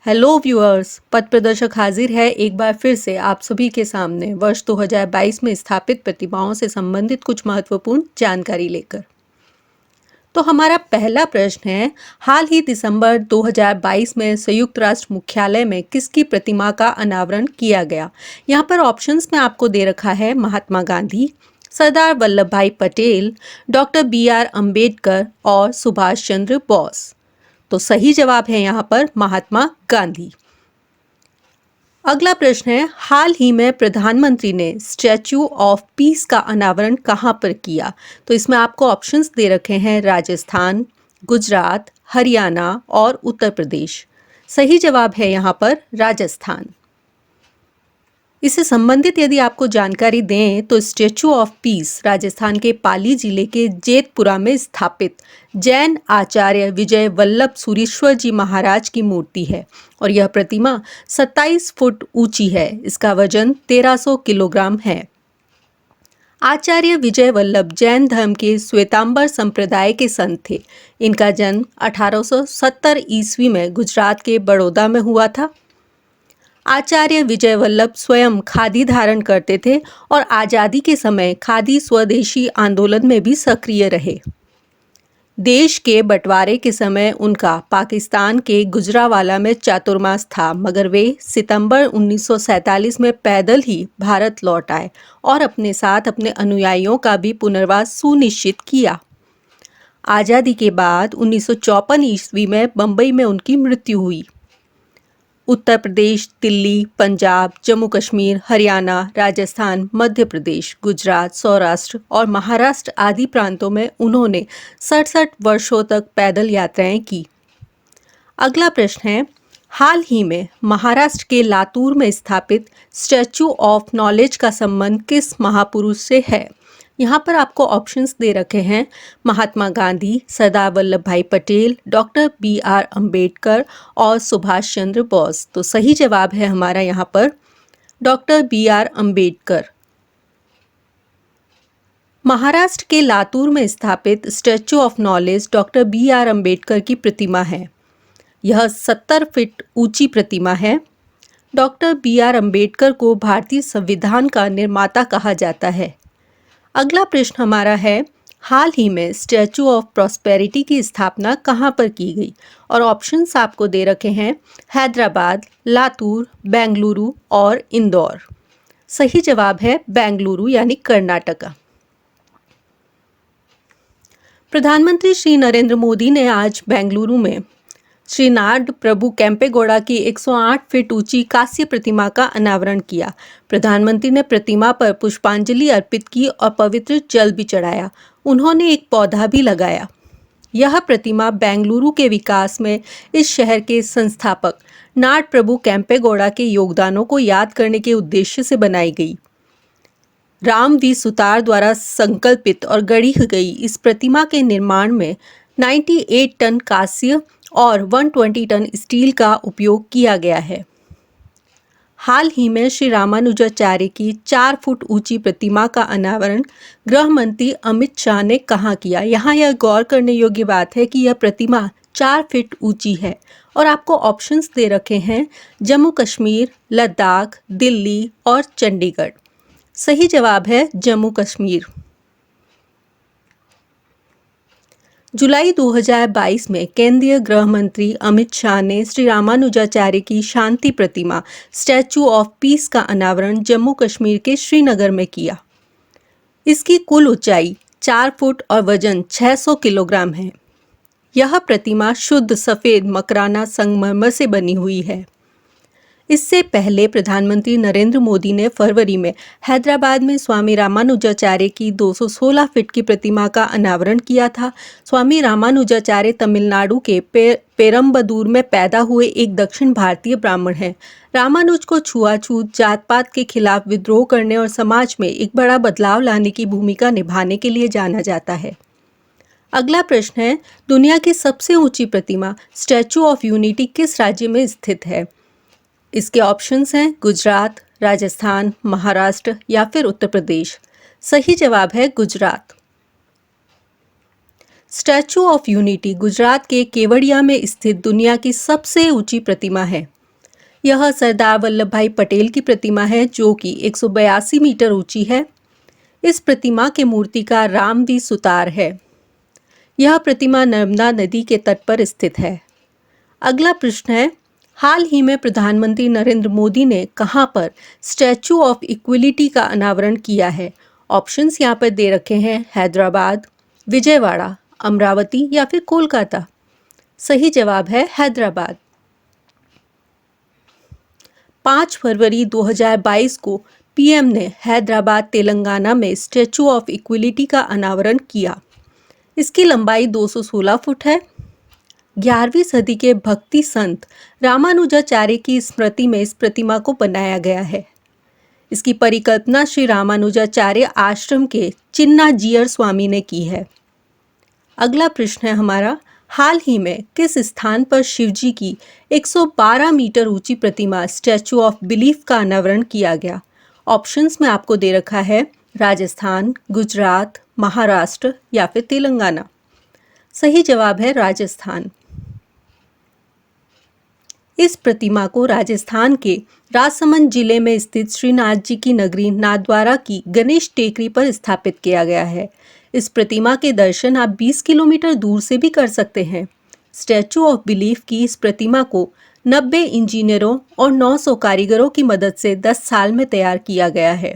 Hello viewers, पथ प्रदर्शक हाजिर है एक बार फिर से आप सभी के सामने वर्ष 2022 में स्थापित प्रतिमाओं से संबंधित कुछ महत्वपूर्ण जानकारी लेकर। तो हमारा पहला प्रश्न है, हाल ही दिसंबर 2022 में संयुक्त राष्ट्र मुख्यालय में किसकी प्रतिमा का अनावरण किया गया। यहाँ पर ऑप्शंस में आपको दे रखा है महात्मा गांधी, सरदार वल्लभ भाई पटेल, डॉक्टर BR अम्बेडकर और सुभाष चंद्र बोस। तो सही जवाब है यहाँ पर महात्मा गांधी। अगला प्रश्न है, हाल ही में प्रधानमंत्री ने स्टैच्यू ऑफ पीस का अनावरण कहाँ पर किया। तो इसमें आपको ऑप्शंस दे रखे हैं राजस्थान, गुजरात, हरियाणा और उत्तर प्रदेश। सही जवाब है यहाँ पर राजस्थान। इससे संबंधित यदि आपको जानकारी दें तो स्टैच्यू ऑफ पीस राजस्थान के पाली जिले के जेतपुरा में स्थापित जैन आचार्य विजय वल्लभ सूरीश्वर जी महाराज की मूर्ति है और यह प्रतिमा 27 फुट ऊंची है। इसका वजन 1300 किलोग्राम है। आचार्य विजय वल्लभ जैन धर्म के श्वेतांबर संप्रदाय के संत थे। इनका जन्म 1870 ईस्वी में गुजरात के बड़ौदा में हुआ था। आचार्य विजय वल्लभ स्वयं खादी धारण करते थे और आज़ादी के समय खादी स्वदेशी आंदोलन में भी सक्रिय रहे। देश के बंटवारे के समय उनका पाकिस्तान के गुजरावाला में चातुर्मास था, मगर वे सितंबर 1947 में पैदल ही भारत लौट आए और अपने साथ अपने अनुयायियों का भी पुनर्वास सुनिश्चित किया। आज़ादी के बाद 1954 ईस्वी में बम्बई में उनकी मृत्यु हुई। उत्तर प्रदेश, दिल्ली, पंजाब, जम्मू कश्मीर, हरियाणा, राजस्थान, मध्य प्रदेश, गुजरात, सौराष्ट्र और महाराष्ट्र आदि प्रांतों में उन्होंने 67 वर्षों तक पैदल यात्राएं की। अगला प्रश्न है, हाल ही में महाराष्ट्र के लातूर में स्थापित स्टैच्यू ऑफ नॉलेज का संबंध किस महापुरुष से है। यहाँ पर आपको ऑप्शंस दे रखे हैं महात्मा गांधी, सरदार वल्लभ भाई पटेल, डॉक्टर BR अम्बेडकर और सुभाष चंद्र बोस। तो सही जवाब है हमारा यहाँ पर डॉक्टर BR अम्बेडकर। महाराष्ट्र के लातूर में स्थापित statue of knowledge doctor BR Ambedkar की प्रतिमा है। यह 70 फीट ऊंची प्रतिमा है। डॉक्टर BR अम्बेडकर को भारतीय संविधान का निर्माता कहा जाता है। अगला प्रश्न हमारा है, हाल ही में स्टैच्यू ऑफ प्रॉस्पेरिटी की स्थापना कहाँ पर की गई और ऑप्शंस आपको दे रखे हैं हैदराबाद, लातूर, बेंगलुरु और इंदौर। सही जवाब है बेंगलुरु यानी कर्नाटका। प्रधानमंत्री श्री नरेंद्र मोदी ने आज बेंगलुरु में श्री नाड प्रभु केम्पेगौड़ा की 108 फीट ऊंची कांस्य प्रतिमा का अनावरण किया। प्रधानमंत्री ने प्रतिमा पर पुष्पांजलि अर्पित की और पवित्र जल भी चढ़ाया। उन्होंने एक पौधा भी लगाया। यह प्रतिमा बेंगलुरु के विकास में इस शहर के संस्थापक नाड प्रभु केम्पेगौड़ा के योगदानों को याद करने के उद्देश्य से बनाई गई। राम वी सुतार द्वारा संकल्पित और गढ़ी गई इस प्रतिमा के निर्माण में 98 टन कांस्य और 120 टन स्टील का उपयोग किया गया है। हाल ही में श्री रामानुजाचार्य की 4 फुट ऊंची प्रतिमा का अनावरण गृह मंत्री अमित शाह ने कहाँ किया। यहाँ यह गौर करने योग्य बात है कि यह प्रतिमा 4 फीट ऊंची है और आपको ऑप्शंस दे रखे हैं जम्मू कश्मीर, लद्दाख, दिल्ली और चंडीगढ़। सही जवाब है जम्मू कश्मीर। जुलाई 2022 में केंद्रीय गृह मंत्री अमित शाह ने श्री रामानुजाचार्य की शांति प्रतिमा स्टैच्यू ऑफ पीस का अनावरण जम्मू कश्मीर के श्रीनगर में किया। इसकी कुल ऊंचाई 4 फुट और वजन 600 किलोग्राम है। यह प्रतिमा शुद्ध सफ़ेद मकराना संगमरमर से बनी हुई है। इससे पहले प्रधानमंत्री नरेंद्र मोदी ने फरवरी में हैदराबाद में स्वामी रामानुजाचार्य की 216 फीट की प्रतिमा का अनावरण किया था। स्वामी रामानुजाचार्य तमिलनाडु के पेरम्बदूर में पैदा हुए एक दक्षिण भारतीय ब्राह्मण हैं। रामानुज को छुआछूत, जात पात के खिलाफ विद्रोह करने और समाज में एक बड़ा बदलाव लाने की भूमिका निभाने के लिए जाना जाता है। अगला प्रश्न है, दुनिया की सबसे ऊंची प्रतिमा स्टैच्यू ऑफ यूनिटी किस राज्य में स्थित है। इसके ऑप्शंस हैं गुजरात, राजस्थान, महाराष्ट्र या फिर उत्तर प्रदेश। सही जवाब है Gujarat. Statue of unity Gujarat के केवड़िया में स्थित दुनिया की सबसे ऊंची प्रतिमा है। यह सरदार वल्लभ भाई पटेल की प्रतिमा है जो कि 182 मीटर ऊंची है। इस प्रतिमा के मूर्तिकार राम वी सुतार है। यह प्रतिमा नर्मदा नदी के तट पर स्थित है। अगला प्रश्न है, हाल ही में प्रधानमंत्री नरेंद्र मोदी ने कहां पर स्टैचू ऑफ इक्विलिटी का अनावरण किया है? ऑप्शंस यहाँ पर दे रखे हैं, हैदराबाद, विजयवाड़ा, अमरावती या फिर कोलकाता। सही जवाब है हैदराबाद। 5 फरवरी 2022 को पीएम ने हैदराबाद तेलंगाना में स्टैचू ऑफ इक्विलिटी का अनावरण किया। इसकी लंबाई 216 फुट है। 11वीं सदी के भक्ति संत रामानुजाचार्य की स्मृति में इस प्रतिमा को बनाया गया है। इसकी परिकल्पना श्री रामानुजाचार्य आश्रम के चिन्नाजीयर स्वामी ने की है। अगला प्रश्न है हमारा, हाल ही में किस स्थान पर शिवजी की 112 मीटर ऊंची प्रतिमा स्टैचू ऑफ बिलीफ का अनावरण किया गया? ऑप्शंस में आपको दे रखा है, राजस्थान, गुजरात, महाराष्ट्र या फिर तेलंगाना। सही जवाब है राजस्थान। इस प्रतिमा को राजस्थान के राजसमंद जिले में स्थित श्रीनाथ जी की नगरी नाथद्वारा की गणेश टेकरी पर स्थापित किया गया है। इस प्रतिमा के दर्शन आप 20 किलोमीटर दूर से भी कर सकते हैं। स्टैचू ऑफ बिलीफ की इस प्रतिमा को 90 इंजीनियरों और 900 कारीगरों की मदद से 10 साल में तैयार किया गया है।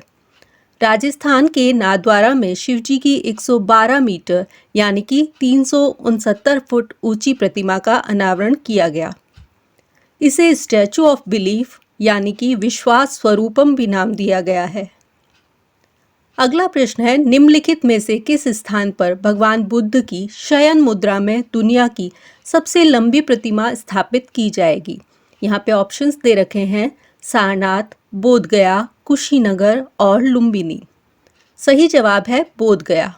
राजस्थान के नाथद्वारा में शिवजी की 112 मीटर यानी कि 369 फुट ऊंची प्रतिमा का अनावरण किया गया। इसे स्टैचू ऑफ बिलीफ यानी कि विश्वास स्वरूपम भी नाम दिया गया है। अगला प्रश्न है, निम्नलिखित में से किस स्थान पर भगवान बुद्ध की शयन मुद्रा में दुनिया की सबसे लंबी प्रतिमा स्थापित की जाएगी? यहाँ पे ऑप्शंस दे रखे हैं, सारनाथ, बोधगया, कुशीनगर और लुम्बिनी। सही जवाब है बोधगया।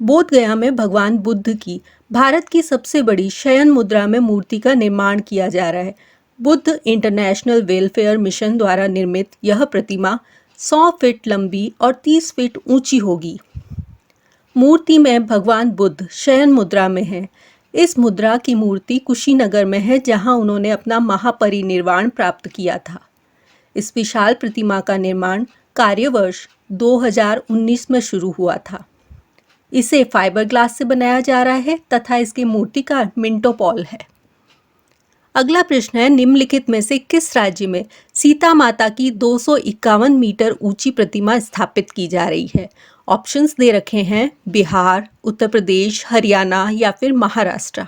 बोधगया में भगवान बुद्ध की भारत की सबसे बड़ी शयन मुद्रा में मूर्ति का निर्माण किया जा रहा है। बुद्ध इंटरनेशनल वेलफेयर मिशन द्वारा निर्मित यह प्रतिमा 100 फीट लंबी और 30 फीट ऊंची होगी। मूर्ति में भगवान बुद्ध शयन मुद्रा में है। इस मुद्रा की मूर्ति कुशीनगर में है जहां उन्होंने अपना महापरिनिर्वाण प्राप्त किया था। इस विशाल प्रतिमा का निर्माण कार्यवर्ष 2019 में शुरू हुआ था। इसे फाइबर ग्लास से बनाया जा रहा है तथा इसके मूर्तिकार मिंटो पॉल है। अगला प्रश्न है, निम्नलिखित में से किस राज्य में सीता माता की 251 मीटर ऊंची प्रतिमा स्थापित की जा रही है? ऑप्शंस दे रखे हैं, बिहार, उत्तर प्रदेश, हरियाणा या फिर महाराष्ट्र।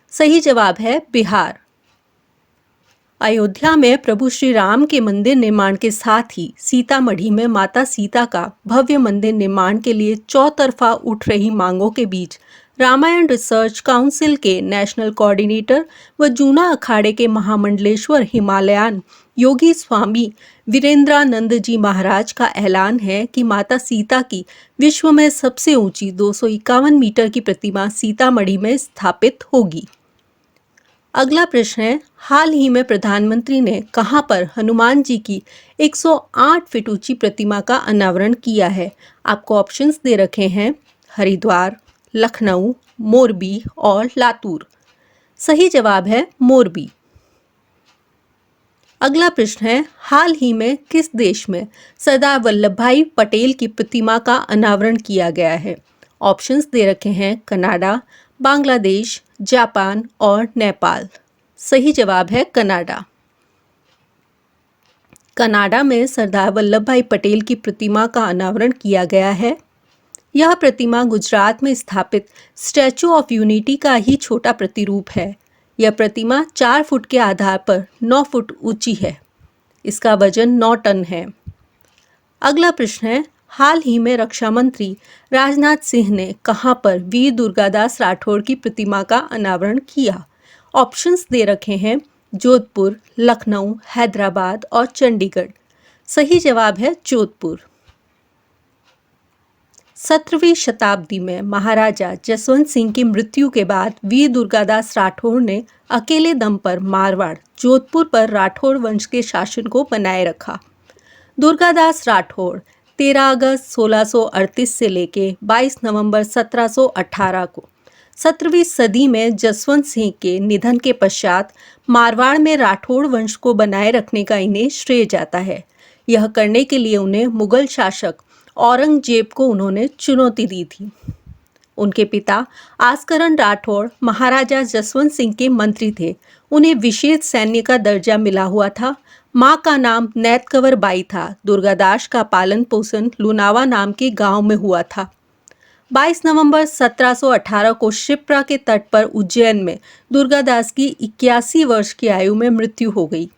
सही जवाब है बिहार। अयोध्या में प्रभु श्री राम के मंदिर निर्माण के साथ ही सीतामढ़ी में माता सीता का भव्य मंदिर निर्माण के लिए चौतरफा उठ रही मांगों के बीच रामायण रिसर्च काउंसिल के नेशनल कोऑर्डिनेटर व जूना अखाड़े के महामंडलेश्वर हिमालयन योगी स्वामी वीरेंद्रानंद जी महाराज का ऐलान है कि माता सीता की विश्व में सबसे ऊंची 251 मीटर की प्रतिमा सीतामढ़ी में स्थापित होगी। अगला प्रश्न है, हाल ही में प्रधानमंत्री ने कहां पर हनुमान जी की 108 फीट ऊंची प्रतिमा का अनावरण किया है? आपको ऑप्शंस दे रखे हैं, हरिद्वार, लखनऊ, मोरबी और लातूर। सही जवाब है मोरबी। अगला प्रश्न है, हाल ही में किस देश में सरदार वल्लभ भाई पटेल की प्रतिमा का अनावरण किया गया है? ऑप्शंस दे रखे हैं, कनाडा, बांग्लादेश, जापान और नेपाल। सही जवाब है कनाडा। कनाडा में सरदार वल्लभ भाई पटेल की प्रतिमा का अनावरण किया गया है। यह प्रतिमा गुजरात में स्थापित स्टैचू ऑफ यूनिटी का ही छोटा प्रतिरूप है। यह प्रतिमा 4 फुट के आधार पर 9 फुट ऊंची है। इसका वजन 9 टन है। अगला प्रश्न है, हाल ही में रक्षा मंत्री राजनाथ सिंह ने कहां पर वीर दुर्गादास राठौड़ की प्रतिमा का अनावरण किया? ऑप्शंस दे रखे हैं, जोधपुर, लखनऊ, हैदराबाद और चंडीगढ़। सही जवाब है जोधपुर। 17वीं शताब्दी में महाराजा जसवंत सिंह की मृत्यु के बाद वीर दुर्गादास राठौड़ ने अकेले दम पर मारवाड़, जोधपुर पर राठौड़ वंश के शासन को बनाए रखा। दुर्गादास राठौड़ 13 अगस्त 1638 से लेके 22 नवंबर 1718 को 17वीं सदी में जसवंत सिंह के निधन के पश्चात मारवाड़ में राठौड़ वंश को बनाए रखने का इन्हें श्रेय जाता है। यह करने के लिए उन्हें मुगल शासक औरंगजेब को उन्होंने चुनौती दी थी। उनके पिता आस्करण राठौड़ महाराजा जसवंत सिंह के मंत्री थे। उन्हें विशेष सैन्य का दर्जा मिला हुआ था। माँ का नाम नैतकंवर बाई था। दुर्गादास का पालन पोषण लुनावा नाम के गांव में हुआ था। 22 नवंबर 1718 को शिप्रा के तट पर उज्जैन में दुर्गादास की 81 वर्ष की आयु में मृत्यु हो गई।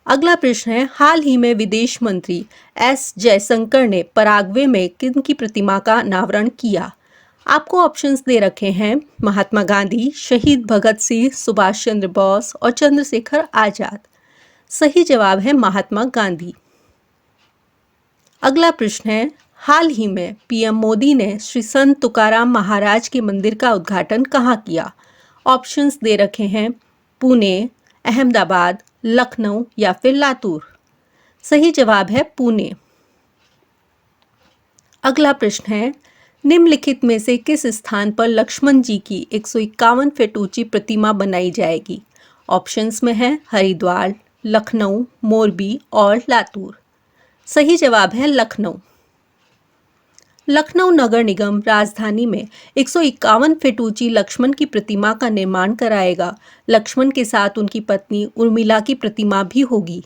अगला प्रश्न है, हाल ही में विदेश मंत्री एस जयशंकर ने पराग्वे में किन की प्रतिमा का अनावरण किया? आपको ऑप्शंस दे रखे हैं, महात्मा गांधी, शहीद भगत सिंह, सुभाष चंद्र बोस और चंद्रशेखर आजाद। सही जवाब है महात्मा गांधी। अगला प्रश्न है, हाल ही में पीएम मोदी ने श्री संत तुकाराम महाराज के मंदिर का उद्घाटन कहाँ किया? ऑप्शंस दे रखे हैं, पुणे, अहमदाबाद, लखनऊ या फिर लातूर। सही जवाब है पुणे। अगला प्रश्न है, निम्नलिखित में से किस स्थान पर लक्ष्मण जी की 151 फीट ऊंची प्रतिमा बनाई जाएगी? ऑप्शंस में है हरिद्वार, लखनऊ, मोरबी और लातूर। सही जवाब है लखनऊ। लखनऊ नगर निगम राजधानी में 151 फीट ऊंची लक्ष्मण की प्रतिमा का निर्माण कराएगा। लक्ष्मण के साथ उनकी पत्नी उर्मिला की प्रतिमा भी होगी।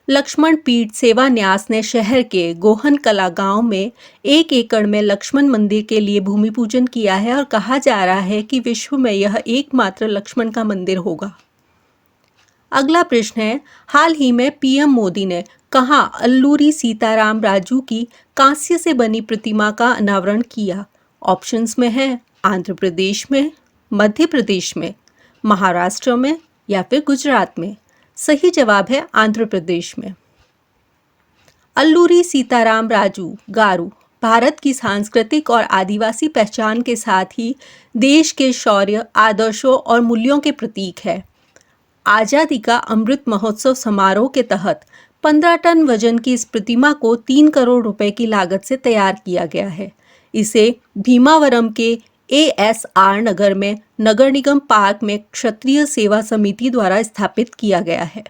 लक्ष्मण पीठ सेवा न्यास ने शहर के गोहन कला गांव में 1 एकड़ में लक्ष्मण मंदिर के लिए भूमि पूजन किया है और कहा जा रहा है कि विश्व में यह एकमात्र लक्ष्मण का मंदिर होगा। अगला प्रश्न है, हाल ही में पीएम मोदी ने कहाँ अल्लूरी सीताराम राजू की कांस्य से बनी प्रतिमा का अनावरण किया? ऑप्शंस में है आंध्र प्रदेश में, मध्य प्रदेश में, महाराष्ट्र में या फिर गुजरात में। सही जवाब है आंध्र प्रदेश में। अल्लूरी सीताराम राजू गारू भारत की सांस्कृतिक और आदिवासी पहचान के साथ ही देश के शौर्य, आदर्शों और मूल्यों के प्रतीक है। आज़ादी का अमृत महोत्सव समारोह के तहत 15 टन वजन की इस प्रतिमा को 3 करोड़ रुपए की लागत से तैयार किया गया है। इसे भीमावरम के ASR नगर में नगर निगम पार्क में क्षत्रिय सेवा समिति द्वारा स्थापित किया गया है।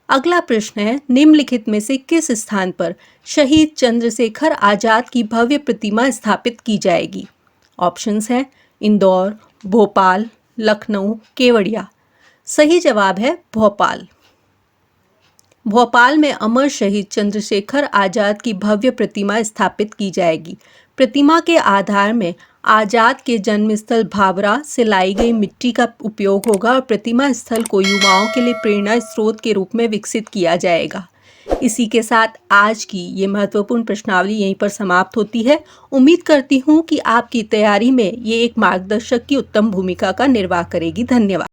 अगला प्रश्न है, निम्नलिखित में से किस स्थान पर शहीद चंद्रशेखर आजाद की भव्य प्रतिमा स्थापित की जाएगी? ऑप्शंस हैं इंदौर, भोपाल, लखनऊ, केवड़िया। सही जवाब है भोपाल। भोपाल में अमर शहीद चंद्रशेखर आजाद की भव्य प्रतिमा स्थापित की जाएगी। प्रतिमा के आधार में आजाद के जन्मस्थल भाभरा से लाई गई मिट्टी का उपयोग होगा और प्रतिमा स्थल को युवाओं के लिए प्रेरणा स्रोत के रूप में विकसित किया जाएगा। इसी के साथ आज की ये महत्वपूर्ण प्रश्नावली यहीं पर समाप्त होती है। उम्मीद करती हूँ कि आपकी तैयारी में ये एक मार्गदर्शक की उत्तम भूमिका का निर्वाह करेगी। धन्यवाद।